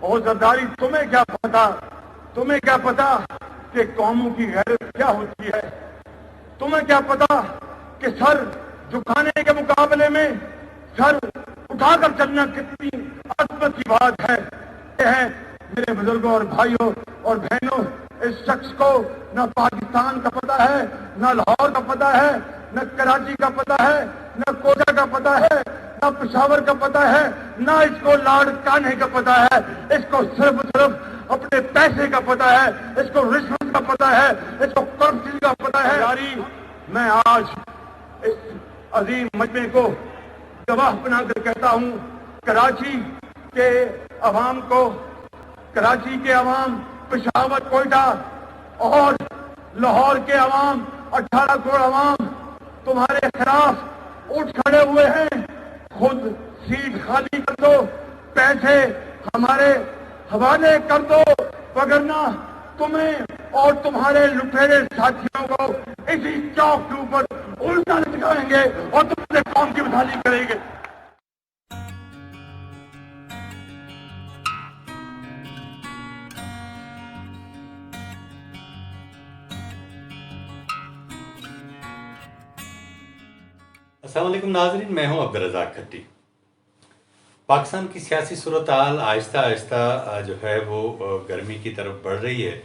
اور زرداری تمہیں کیا پتا کہ قوموں کی غیرت کیا ہوتی ہے؟ تمہیں کیا پتا کہ سر جھکانے کے مقابلے میں سر اٹھا کر چلنا کتنی عظمت کی بات ہے؟ یہ ہے میرے بزرگوں اور بھائیوں اور بہنوں، اس شخص کو نہ پاکستان کا پتہ ہے، نہ لاہور کا پتہ ہے، نہ کراچی کا پتہ ہے، نہ کوٹا کا پتہ ہے، نہ پشاور کا پتہ ہے، نہ اس کو لاڑ کانے کا پتہ ہے۔ اس کو صرف اپنے پیسے کا پتہ ہے، اس کو رشوت کا پتہ ہے، اس کو کرپشن کا پتہ ہے۔ یاری میں آج اس عظیم مجمع کو گواہ بنا کر کہتا ہوں، کراچی کے عوام کو، کراچی کے عوام، پشاور، کوئٹہ اور لاہور کے عوام، 18 کروڑ عوام تمہارے خلاف اٹھ کھڑے ہوئے ہیں۔ خود سیٹ خالی کر دو، پیسے ہمارے حوالے کر دو، وگرنہ تمہیں اور تمہارے لٹیرے ساتھیوں کو اسی چوک کے اوپر الٹا لٹکائیں گے اور تم سے قوم کی بحالی کریں گے۔ السلام علیکم ناظرین، میں ہوں عبدالرزاق کھٹی۔ پاکستان کی سیاسی صورتحال آہستہ آہستہ جو ہے وہ گرمی کی طرف بڑھ رہی ہے۔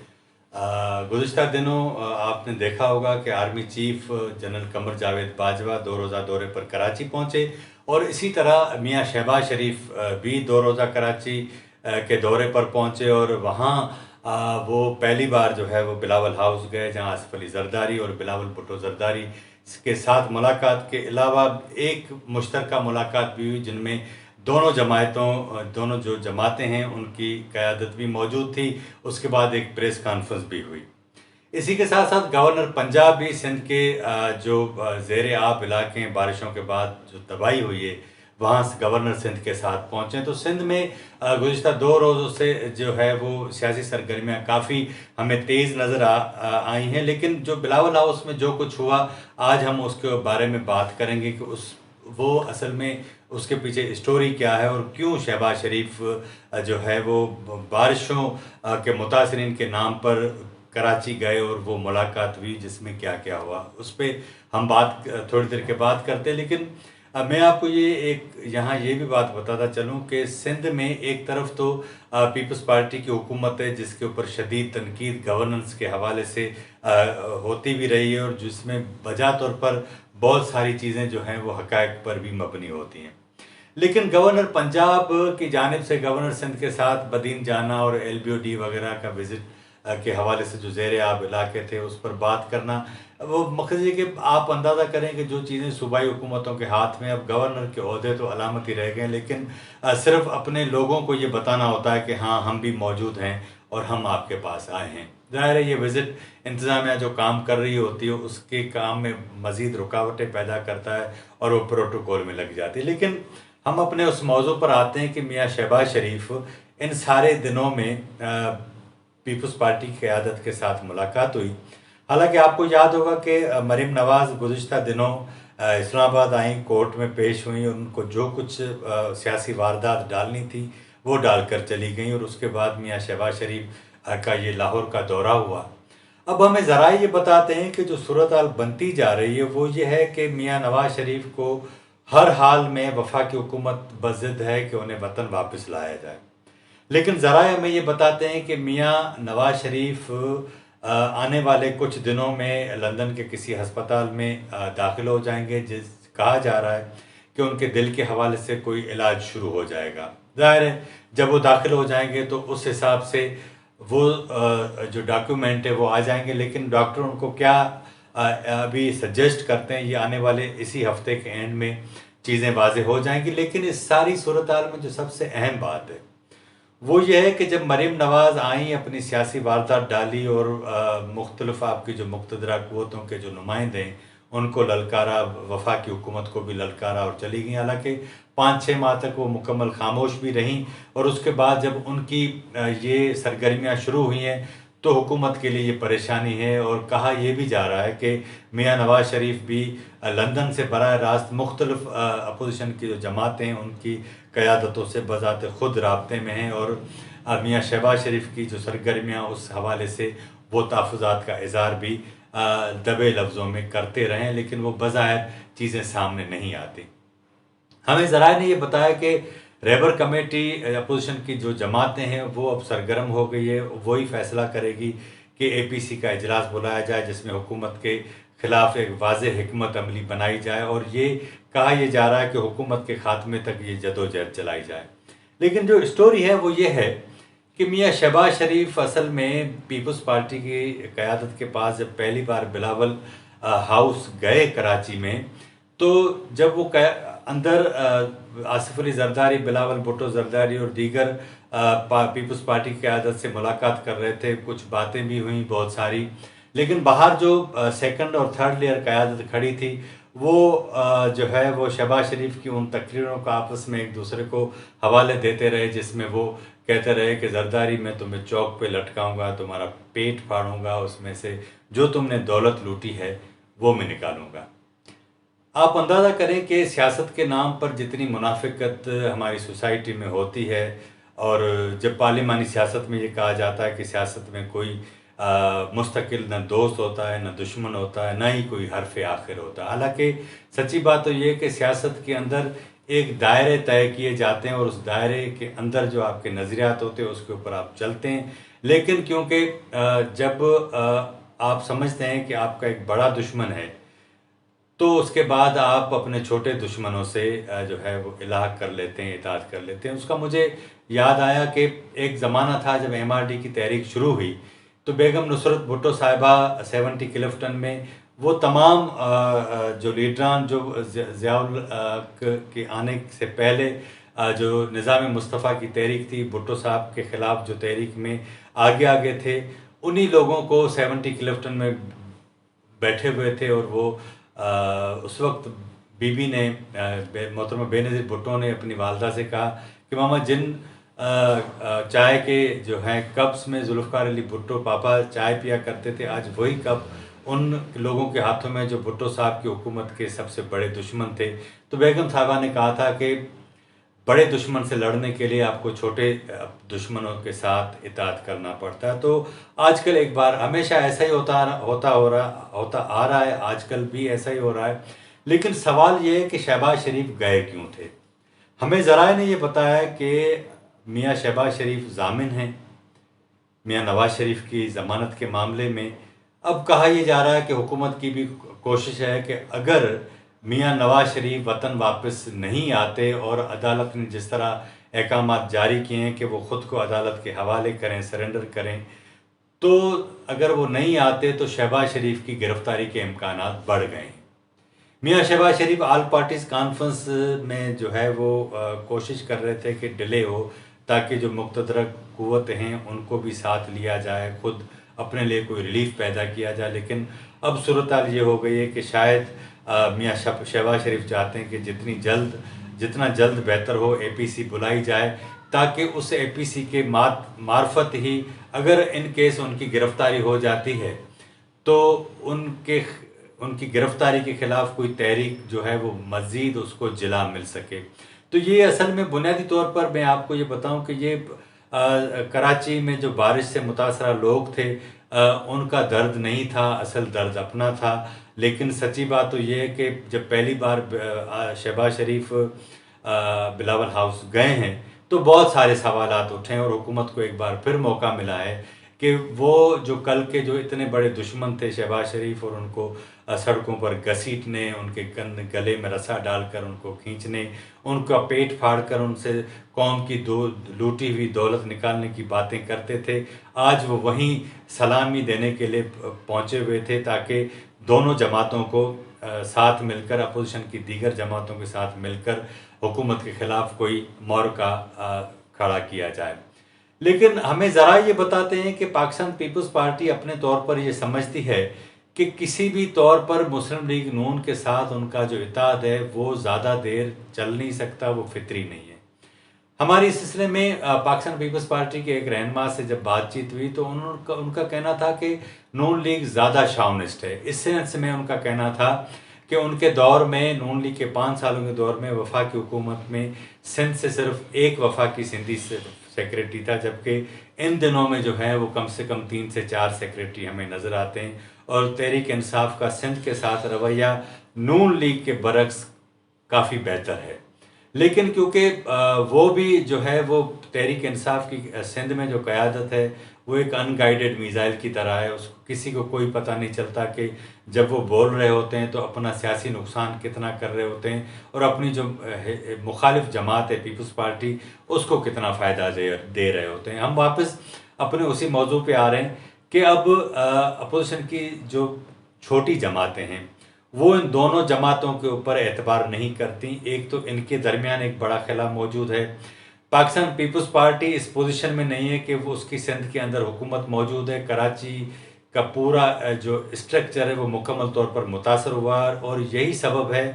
گزشتہ دنوں آپ نے دیکھا ہوگا کہ army chief general Qamar Javed Bajwa 2 روزہ دورے پر کراچی پہنچے، اور اسی طرح میاں شہباز شریف بھی 2 روزہ کراچی کے دورے پر پہنچے، اور وہاں وہ پہلی بار جو ہے وہ بلاول ہاؤس گئے، جہاں آصف علی زرداری اور بلاول بھٹو زرداری کے ساتھ ملاقات کے علاوہ ایک مشترکہ ملاقات بھی ہوئی، جن میں دونوں جو جماعتیں ہیں ان کی قیادت بھی موجود تھی۔ اس کے بعد ایک پریس کانفرنس بھی ہوئی۔ اسی کے ساتھ ساتھ گورنر پنجاب بھی سندھ کے جو زیر آب علاقے ہیں، بارشوں کے بعد جو تباہی ہوئی ہے، وہاں گورنر سندھ کے ساتھ پہنچے۔ تو سندھ میں گزشتہ 2 روزوں سے جو ہے وہ سیاسی سرگرمیاں کافی ہمیں تیز نظر آئی ہیں، لیکن جو بلاول ہاؤس میں جو کچھ ہوا، آج ہم اس کے بارے میں بات کریں گے کہ وہ اصل میں اس کے پیچھے اسٹوری کیا ہے، اور کیوں شہباز شریف جو ہے وہ بارشوں کے متاثرین کے نام پر کراچی گئے اور وہ ملاقات ہوئی، جس میں کیا کیا ہوا، اس پہ ہم تھوڑی دیر کے بعد کرتے ہیں۔ لیکن میں آپ کو یہاں یہ بھی بات بتاتا چلوں کہ سندھ میں ایک طرف تو پیپلز پارٹی کی حکومت ہے، جس کے اوپر شدید تنقید گورننس کے حوالے سے ہوتی بھی رہی ہے، اور جس میں بجا طور پر بہت ساری چیزیں جو ہیں وہ حقائق پر بھی مبنی ہوتی ہیں۔ لیکن گورنر پنجاب کی جانب سے گورنر سندھ کے ساتھ بدین جانا اور LBOD وغیرہ کا وزٹ کے حوالے سے جو زیر آب علاقے تھے اس پر بات کرنا، وہ مقصد یہ کہ آپ اندازہ کریں کہ جو چیزیں صوبائی حکومتوں کے ہاتھ میں، اب گورنر کے عہدے تو علامت ہی رہ گئے، لیکن صرف اپنے لوگوں کو یہ بتانا ہوتا ہے کہ ہاں ہم بھی موجود ہیں اور ہم آپ کے پاس آئے ہیں۔ ظاہر ہے یہ وزٹ انتظامیہ جو کام کر رہی ہوتی ہے اس کے کام میں مزید رکاوٹیں پیدا کرتا ہے اور وہ پروٹوکول میں لگ جاتی ہے۔ لیکن ہم اپنے اس موضوع پر آتے ہیں کہ میاں شہباز شریف ان سارے دنوں میں پیپلز پارٹی کی قیادت کے ساتھ ملاقات ہوئی۔ حالانکہ آپ کو یاد ہوگا کہ مریم نواز گزشتہ دنوں اسلام آباد آئیں، کورٹ میں پیش ہوئیں، ان کو جو کچھ سیاسی واردات ڈالنی تھی وہ ڈال کر چلی گئیں، اور اس کے بعد میاں شہباز شریف کا یہ لاہور کا دورہ ہوا۔ اب ہمیں ذرائع یہ بتاتے ہیں کہ جو صورتحال بنتی جا رہی ہے وہ یہ ہے کہ میاں نواز شریف کو ہر حال میں وفاقی حکومت بضد ہے کہ انہیں وطن واپس لایا جائے، لیکن ذرائع ہمیں یہ بتاتے ہیں کہ میاں نواز شریف آنے والے کچھ دنوں میں لندن کے کسی ہسپتال میں داخل ہو جائیں گے، کہا جا رہا ہے کہ ان کے دل کے حوالے سے کوئی علاج شروع ہو جائے گا۔ ظاہر ہے جب وہ داخل ہو جائیں گے تو اس حساب سے وہ جو ڈاکیومنٹ ہے وہ آ جائیں گے، لیکن ڈاکٹر ان کو کیا ابھی سجیسٹ کرتے ہیں، یہ آنے والے اسی ہفتے کے اینڈ میں چیزیں واضح ہو جائیں گی۔ لیکن اس ساری صورتحال میں جو سب سے اہم بات ہے وہ یہ ہے کہ جب مریم نواز آئیں، اپنی سیاسی واردات ڈالی اور مختلف آپ کی جو مقتدرہ قوتوں کے جو نمائندے ہیں ان کو للکارا، وفاقی حکومت کو بھی للکارا اور چلی گئیں۔ حالانکہ 5-6 ماہ تک وہ مکمل خاموش بھی رہیں، اور اس کے بعد جب ان کی یہ سرگرمیاں شروع ہوئی ہیں تو حکومت کے لیے یہ پریشانی ہے، اور کہا یہ بھی جا رہا ہے کہ میاں نواز شریف بھی لندن سے براہ راست مختلف اپوزیشن کی جو جماعتیں ہیں ان کی قیادتوں سے بذات خود رابطے میں ہیں، اور میاں شہباز شریف کی جو سرگرمیاں اس حوالے سے وہ تحفظات کا اظہار بھی دبے لفظوں میں کرتے رہیں، لیکن وہ بظاہر چیزیں سامنے نہیں آتی۔ ہمیں ذرائع نے یہ بتایا کہ رہبر کمیٹی اپوزیشن کی جو جماعتیں ہیں وہ اب سرگرم ہو گئی ہے، وہی فیصلہ کرے گی کہ اے پی سی کا اجلاس بلایا جائے جس میں حکومت کے خلاف ایک واضح حکمت عملی بنائی جائے، اور یہ کہا یہ جا رہا ہے کہ حکومت کے خاتمے تک یہ جدوجہد چلائی جائے۔ لیکن جو اسٹوری ہے وہ یہ ہے کہ میاں شہباز شریف اصل میں پیپلز پارٹی کی قیادت کے پاس جب پہلی بار بلاول ہاؤس گئے کراچی میں، تو جب وہ اندر آصف علی زرداری، بلاول بھٹو زرداری اور دیگر پیپلز پارٹی کی قیادت سے ملاقات کر رہے تھے، کچھ باتیں بھی ہوئیں بہت ساری، لیکن باہر جو سیکنڈ اور تھرڈ لیئر قیادت کھڑی تھی وہ جو ہے وہ شہباز شریف کی ان تقریروں کا آپس میں ایک دوسرے کو حوالے دیتے رہے، جس میں وہ کہتے رہے کہ زرداری میں تمہیں چوک پہ لٹکاؤں گا، تمہارا پیٹ پھاڑوں گا، اس میں سے جو تم نے دولت لوٹی ہے وہ میں نکالوں گا۔ آپ اندازہ کریں کہ سیاست کے نام پر جتنی منافقت ہماری سوسائٹی میں ہوتی ہے، اور جب پارلیمانی سیاست میں یہ کہا جاتا ہے کہ سیاست میں کوئی مستقل نہ دوست ہوتا ہے نہ دشمن ہوتا ہے، نہ ہی کوئی حرف آخر ہوتا ہے، حالانکہ سچی بات تو یہ ہے کہ سیاست کے اندر ایک دائرے طے کیے جاتے ہیں، اور اس دائرے کے اندر جو آپ کے نظریات ہوتے ہیں اس کے اوپر آپ چلتے ہیں، لیکن کیونکہ جب آپ سمجھتے ہیں کہ آپ کا ایک بڑا دشمن ہے تو اس کے بعد آپ اپنے چھوٹے دشمنوں سے جو ہے وہ الحاق کر لیتے ہیں، اطاعت کر لیتے ہیں۔ اس کا مجھے یاد آیا کہ ایک زمانہ تھا جب ایم آر ڈی کی تحریک شروع ہوئی تو بیگم نصرت بھٹو صاحبہ 70 کلفٹن میں وہ تمام جو لیڈران جو ضیاء الحق کے آنے سے پہلے جو نظام مصطفیٰ کی تحریک تھی، بھٹو صاحب کے خلاف جو تحریک میں آگے تھے، انہی لوگوں کو 70 کلفٹن میں بیٹھے ہوئے تھے، اور وہ اس وقت بی بی نے محترمہ بے نظیر بھٹو نے اپنی والدہ سے کہا کہ ماما جن چائے کے جو ہیں کپس میں ذوالفقار علی بھٹو پاپا چائے پیا کرتے تھے، آج وہی کپ ان لوگوں کے ہاتھوں میں جو بھٹو صاحب کی حکومت کے سب سے بڑے دشمن تھے۔ تو بیگم صاحبہ نے کہا تھا کہ بڑے دشمن سے لڑنے کے لیے آپ کو چھوٹے دشمنوں کے ساتھ اطاعت کرنا پڑتا ہے۔ تو آج کل ایک بار ہمیشہ ایسا ہی ہوتا آ رہا ہے، آج کل بھی ایسا ہی ہو رہا ہے، لیکن سوال یہ ہے کہ شہباز شریف گئے کیوں تھے؟ ہمیں ذرائع نے یہ بتایا کہ میاں شہباز شریف ضامن ہیں میاں نواز شریف کی ضمانت کے معاملے میں۔ اب کہا یہ جا رہا ہے کہ حکومت کی بھی کوشش ہے کہ اگر میاں نواز شریف وطن واپس نہیں آتے اور عدالت نے جس طرح احکامات جاری کیے ہیں کہ وہ خود کو عدالت کے حوالے کریں، سرنڈر کریں، تو اگر وہ نہیں آتے تو شہباز شریف کی گرفتاری کے امکانات بڑھ گئے ہیں۔ میاں شہباز شریف آل پارٹیز کانفرنس میں جو ہے وہ کوشش کر رہے تھے کہ ڈیلے ہو تاکہ جو مقتدر قوتیں ہیں ان کو بھی ساتھ لیا جائے، خود اپنے لیے کوئی ریلیف پیدا کیا جائے، لیکن اب صورتحال یہ ہو گئی ہے کہ شاید میاں شہباز شریف چاہتے ہیں کہ جتنا جلد بہتر ہو اے پی سی بلائی جائے، تاکہ اس اے پی سی کے معرفت ہی اگر ان کیس ان کی گرفتاری ہو جاتی ہے تو ان کی گرفتاری کے خلاف کوئی تحریک جو ہے وہ مزید اس کو جلا مل سکے۔ تو یہ اصل میں بنیادی طور پر میں آپ کو یہ بتاؤں کہ یہ کراچی میں جو بارش سے متاثرہ لوگ تھے ان کا درد نہیں تھا، اصل درد اپنا تھا، لیکن سچی بات تو یہ ہے کہ جب پہلی بار شہباز شریف بلاول ہاؤس گئے ہیں تو بہت سارے سوالات اٹھے ہیں، اور حکومت کو ایک بار پھر موقع ملا ہے کہ وہ جو کل کے جو اتنے بڑے دشمن تھے شہباز شریف، اور ان کو سڑکوں پر گھسیٹنے، ان کے گلے میں رسا ڈال کر ان کو کھینچنے، ان کا پیٹ پھاڑ کر ان سے قوم کی لوٹی ہوئی دولت نکالنے کی باتیں کرتے تھے، آج وہ وہیں سلامی دینے کے لیے پہنچے ہوئے تھے تاکہ دونوں جماعتوں کو ساتھ مل کر، اپوزیشن کی دیگر جماعتوں کے ساتھ مل کر حکومت کے خلاف کوئی معرکہ کھڑا کیا جائے۔ لیکن ہمیں ذرائع یہ بتاتے ہیں کہ پاکستان پیپلز پارٹی اپنے طور پر یہ سمجھتی ہے کہ کسی بھی طور پر مسلم لیگ نون کے ساتھ ان کا جو اتحاد ہے وہ زیادہ دیر چل نہیں سکتا، وہ فطری نہیں ہے۔ ہماری اس سلسلے میں پاکستان پیپلز پارٹی کے ایک رہنما سے جب بات چیت ہوئی تو ان کا کہنا تھا کہ نون لیگ زیادہ شاونسٹ ہے۔ اس سینس میں ان کا کہنا تھا کہ ان کے دور میں، نون لیگ کے 5 سالوں کے دور میں، وفاقی حکومت میں سندھ سے صرف ایک وفاقی سندھی سیکریٹری تھا، جبکہ ان دنوں میں جو ہے وہ کم سے کم 3 سے 4 سیکریٹری ہمیں نظر آتے ہیں، اور تحریک انصاف کا سندھ کے ساتھ رویہ نون لیگ کے برعکس کافی بہتر ہے۔ لیکن کیونکہ وہ بھی جو ہے وہ تحریک انصاف کی سندھ میں جو قیادت ہے وہ ایک ان گائیڈڈ میزائل کی طرح ہے، اس کو کسی کو کوئی پتہ نہیں چلتا کہ جب وہ بول رہے ہوتے ہیں تو اپنا سیاسی نقصان کتنا کر رہے ہوتے ہیں، اور اپنی جو مخالف جماعت ہے پیپلز پارٹی اس کو کتنا فائدہ دے رہے ہوتے ہیں۔ ہم واپس اپنے اسی موضوع پہ آ رہے ہیں کہ اب اپوزیشن کی جو چھوٹی جماعتیں ہیں وہ ان دونوں جماعتوں کے اوپر اعتبار نہیں کرتی۔ ایک تو ان کے درمیان ایک بڑا خلا موجود ہے، پاکستان پیپلز پارٹی اس پوزیشن میں نہیں ہے کہ وہ اس کی سندھ کے اندر حکومت موجود ہے، کراچی کا پورا جو اسٹرکچر ہے وہ مکمل طور پر متاثر ہوا، اور یہی سبب ہے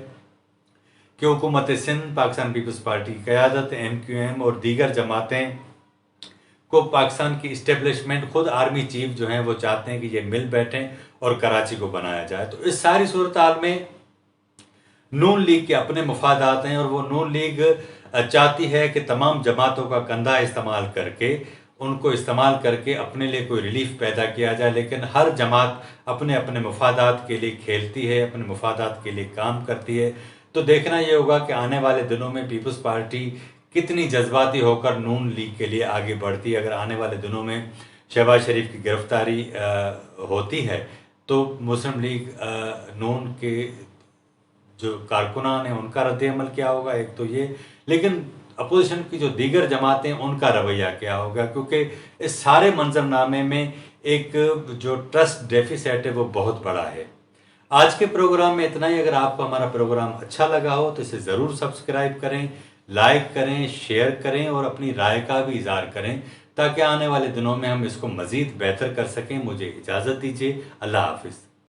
کہ حکومت سندھ، پاکستان پیپلز پارٹی کی قیادت، MQM اور دیگر جماعتیں کو پاکستان کی اسٹیبلشمنٹ، خود آرمی چیف جو ہیں وہ چاہتے ہیں کہ یہ مل بیٹھیں اور کراچی کو بنایا جائے۔ تو اس ساری صورتحال میں نون لیگ کے اپنے مفادات ہیں، اور وہ نون لیگ چاہتی ہے کہ تمام جماعتوں کا کندھا استعمال کر کے ان کو استعمال کر کے اپنے لیے کوئی ریلیف پیدا کیا جائے، لیکن ہر جماعت اپنے اپنے مفادات کے لیے کھیلتی ہے، اپنے مفادات کے لیے کام کرتی ہے۔ تو دیکھنا یہ ہوگا کہ آنے والے دنوں میں پیپلز پارٹی کتنی جذباتی ہو کر نون لیگ کے لیے آگے بڑھتی ہے۔ اگر آنے والے دنوں میں شہباز شریف کی گرفتاری ہوتی ہے تو مسلم لیگ نون کے جو کارکنان ہیں ان کا رد عمل کیا ہوگا، ایک تو یہ، لیکن اپوزیشن کی جو دیگر جماعتیں ان کا رویہ کیا ہوگا، کیونکہ اس سارے منظرنامے میں ایک جو ٹرسٹ ڈیفیسٹ ہے وہ بہت بڑا ہے۔ آج کے پروگرام میں اتنا ہی۔ اگر آپ کو ہمارا پروگرام اچھا لگا ہو تو اسے ضرور سبسکرائب کریں، لائک کریں، شیئر کریں اور اپنی رائے کا بھی اظہار کریں تاکہ آنے والے دنوں میں ہم اس کو مزید بہتر کر سکیں۔ مجھے اجازت دیجیے، اللہ حافظ۔